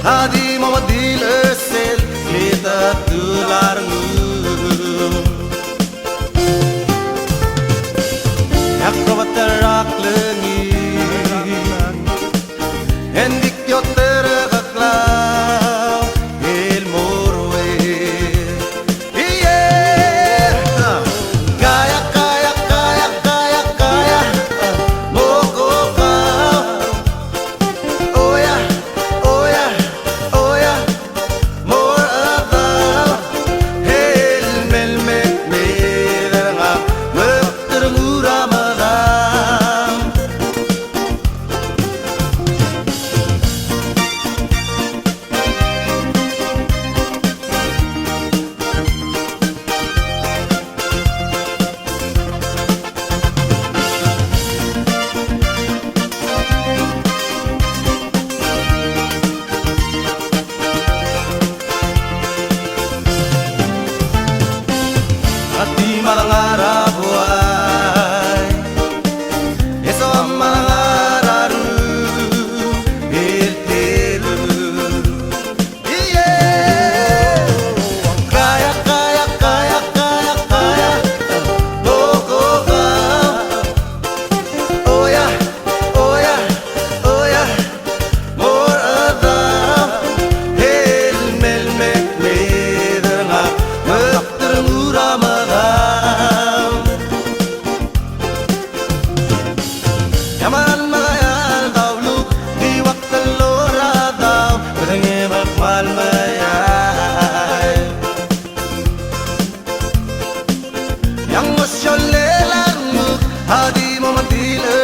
hadi mama dil ösel kita tularngum yak provaterak lengi endik yo tergaklau il morwe yeah kaya kaya kaya kaya kaya moko ka oh yeah oh yeah oh yeah more about hel mel mek me nga mektermura madam hati malangarap buhay eso malangararu iltiru yeah kaya kaya kaya kaya kaya boko ka oh yeah oh yeah oh yeah more adam hel mel mek me nga mektermura madam yaman mayal dawluk di waktal lora daw kadang bakmal mayal yang mosyol lelang hadi mo matila